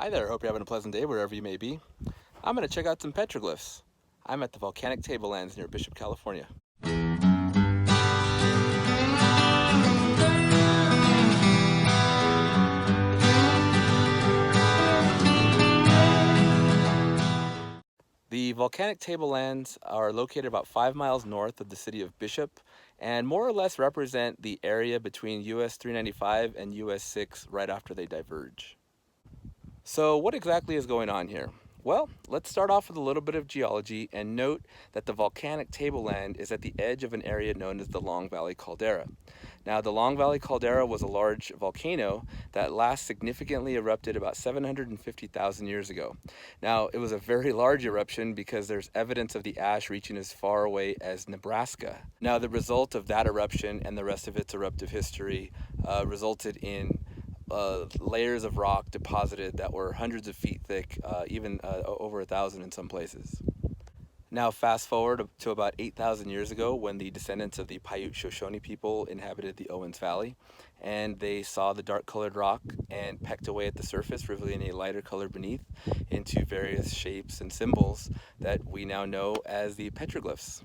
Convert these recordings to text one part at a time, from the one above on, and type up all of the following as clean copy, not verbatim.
Hi there, hope you're having a pleasant day wherever you may be. I'm going to check out some petroglyphs. I'm at the Volcanic Tablelands near Bishop, California. The Volcanic Tablelands are located about 5 miles north of the city of Bishop and more or less represent the area between US 395 and US 6 right after they diverge. So what exactly is going on here? Well, let's start off with a little bit of geology and note that the volcanic tableland is at the edge of an area known as the Long Valley Caldera. Now, the Long Valley Caldera was a large volcano that last significantly erupted about 750,000 years ago. Now, it was a very large eruption because there's evidence of the ash reaching as far away as Nebraska. Now, the result of that eruption and the rest of its eruptive history resulted in layers of rock deposited that were hundreds of feet thick, even over 1,000 in some places. Now fast forward to about 8,000 years ago when the descendants of the Paiute-Shoshone people inhabited the Owens Valley, and they saw the dark colored rock and pecked away at the surface, revealing a lighter color beneath into various shapes and symbols that we now know as the petroglyphs.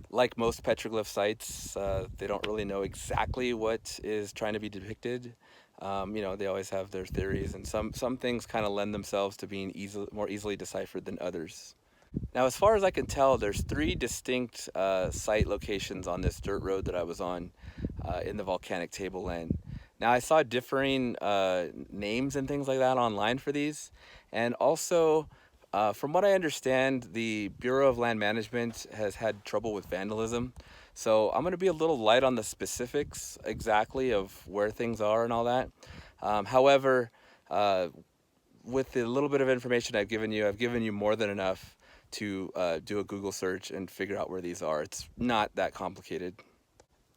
Like most petroglyph sites, they don't really know exactly what is trying to be depicted. They always have their theories, and some things kind of lend themselves to being more easily deciphered than others. Now, as far as I can tell, there's 3 distinct site locations on this dirt road that I was on in the volcanic tableland. Now, I saw differing names and things like that online for these, and also, from what I understand, the Bureau of Land Management has had trouble with vandalism. So I'm going to be a little light on the specifics exactly of where things are and all that. However, with the little bit of information I've given you more than enough to do a Google search and figure out where these are. It's not that complicated.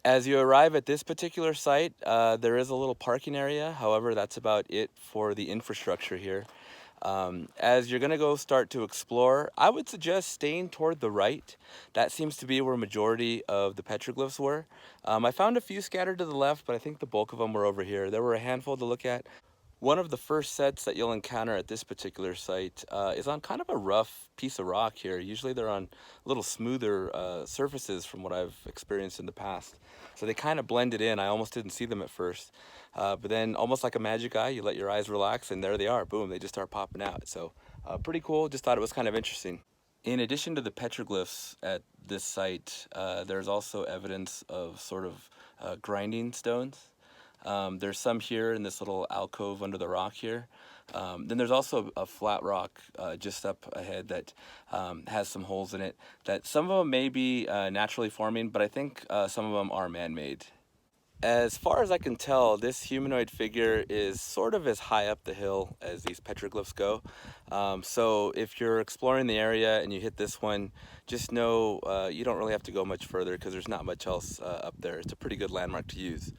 As you arrive at this particular site, there is a little parking area. However, that's about it for the infrastructure here. As you're going to go start to explore, I would suggest staying toward the right. That seems to be where majority of the petroglyphs were. I found a few scattered to the left, but I think the bulk of them were over here. There were a handful to look at. One of the first sets that you'll encounter at this particular site is on kind of a rough piece of rock here. Usually they're on a little smoother surfaces from what I've experienced in the past. So they kind of blended in. I almost didn't see them at first. But then almost like a magic eye, you let your eyes relax and there they are. Boom, they just start popping out. So pretty cool. Just thought it was kind of interesting. In addition to the petroglyphs at this site, there's also evidence of sort of grinding stones. There's some here in this little alcove under the rock here. Then there's also a flat rock just up ahead that has some holes in it. That some of them may be naturally forming, but I think some of them are man-made. As far as I can tell, this humanoid figure is sort of as high up the hill as these petroglyphs go. So if you're exploring the area and you hit this one, just know you don't really have to go much further because there's not much else up there. It's a pretty good landmark to use.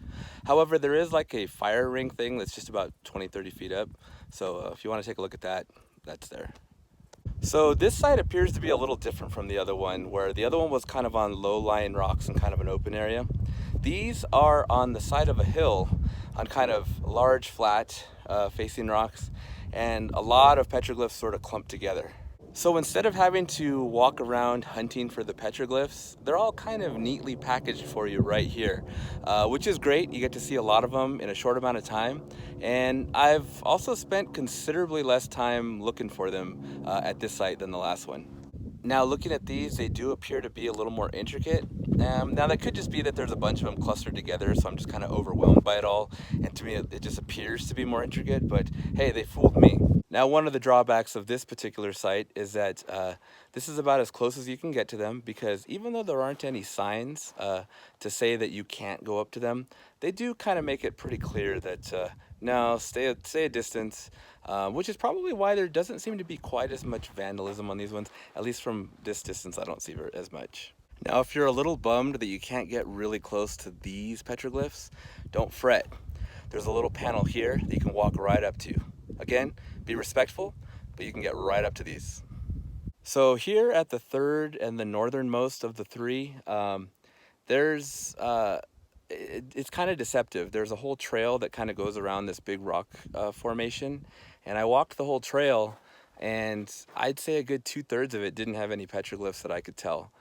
However, there is like a fire ring thing that's just about 20-30 feet up. So if you want to take a look at that, that's there. So this site appears to be a little different from the other one, where the other one was kind of on low-lying rocks and kind of an open area. These are on the side of a hill on kind of large, flat facing rocks, and a lot of petroglyphs sort of clumped together. So instead of having to walk around hunting for the petroglyphs, they're all kind of neatly packaged for you right here, which is great. You get to see a lot of them in a short amount of time. And I've also spent considerably less time looking for them at this site than the last one. Now looking at these, they do appear to be a little more intricate. Now that could just be that there's a bunch of them clustered together, so I'm just kind of overwhelmed by it all. And to me, it just appears to be more intricate, but hey, they fooled me. Now, one of the drawbacks of this particular site is that this is about as close as you can get to them, because even though there aren't any signs to say that you can't go up to them, they do kind of make it pretty clear that no, stay a distance, which is probably why there doesn't seem to be quite as much vandalism on these ones. At least from this distance, I don't see as much. Now, if you're a little bummed that you can't get really close to these petroglyphs, don't fret. There's a little panel here that you can walk right up to. Again, be respectful, but you can get right up to these. So here at the third and the northernmost of the 3, there's it's kind of deceptive. There's a whole trail that kind of goes around this big rock formation, And I walked the whole trail, and I'd say a good 2/3 of it didn't have any petroglyphs that I could tell.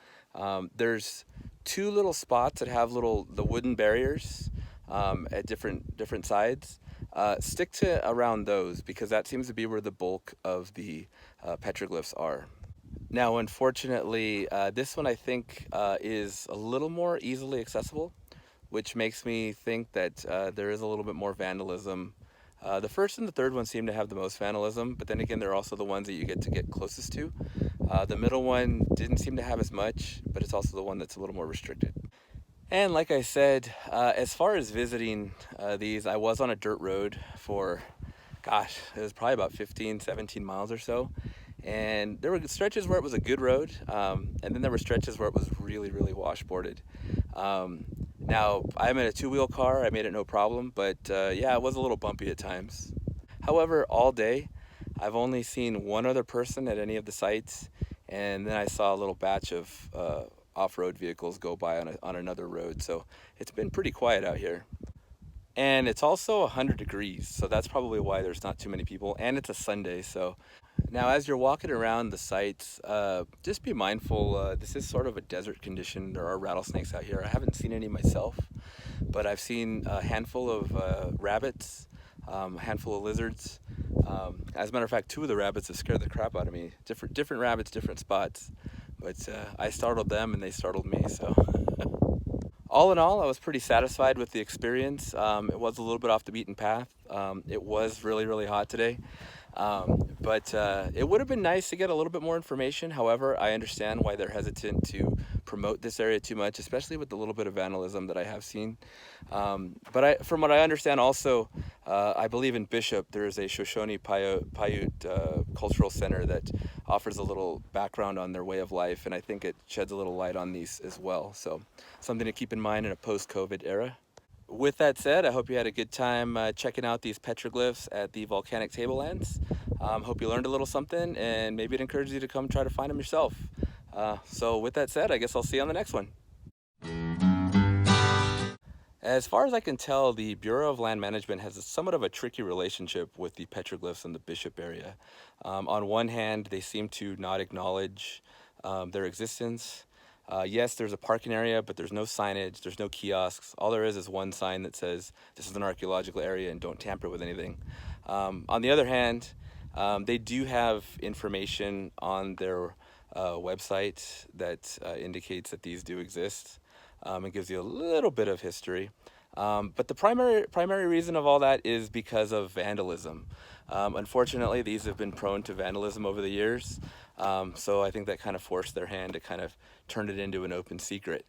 There's two little spots that have the wooden barriers at different sides. Stick to around those because that seems to be where the bulk of the petroglyphs are. Now, unfortunately, this one I think is a little more easily accessible, which makes me think that there is a little bit more vandalism. The first and the third one seem to have the most vandalism, but then again, they're also the ones that you get closest to. The middle one didn't seem to have as much, but it's also the one that's a little more restricted. And like I said, as far as visiting these, I was on a dirt road for, gosh, it was probably about 15, 17 miles or so. And there were stretches where it was a good road, and then there were stretches where it was really, really washboarded. Now, I'm in a two-wheel car. I made it no problem, but yeah, it was a little bumpy at times. However, all day, I've only seen one other person at any of the sites, and then I saw a little batch of off-road vehicles go by on another road. So it's been pretty quiet out here. And it's also 100 degrees, so that's probably why there's not too many people. And it's a Sunday, so. Now, as you're walking around the sites, just be mindful. This is sort of a desert condition. There are rattlesnakes out here. I haven't seen any myself, but I've seen a handful of rabbits, a handful of lizards. As a matter of fact, two of the rabbits have scared the crap out of me. Different rabbits, different spots. But I startled them and they startled me, so. All in all, I was pretty satisfied with the experience. It was a little bit off the beaten path. It was really, really hot today. But it would have been nice to get a little bit more information. However, I understand why they're hesitant to promote this area too much, especially with the little bit of vandalism that I have seen. But from what I understand also, I believe in Bishop, there is a Shoshone Paiute cultural center that offers a little background on their way of life, and I think it sheds a little light on these as well. So something to keep in mind in a post-COVID era. With that said, I hope you had a good time checking out these petroglyphs at the Volcanic Tablelands. Hope you learned a little something, and maybe it encourages you to come try to find them yourself. So with that said, I guess I'll see you on the next one. As far as I can tell, the Bureau of Land Management has somewhat of a tricky relationship with the petroglyphs in the Bishop area. On one hand, they seem to not acknowledge their existence. Yes, there's a parking area, but there's no signage, there's no kiosks. All there is one sign that says, this is an archaeological area and don't tamper with anything. On the other hand, they do have information on their website that indicates that these do exist. It gives you a little bit of history. But the primary reason of all that is because of vandalism. Unfortunately, these have been prone to vandalism over the years. So I think that kind of forced their hand to kind of turn it into an open secret.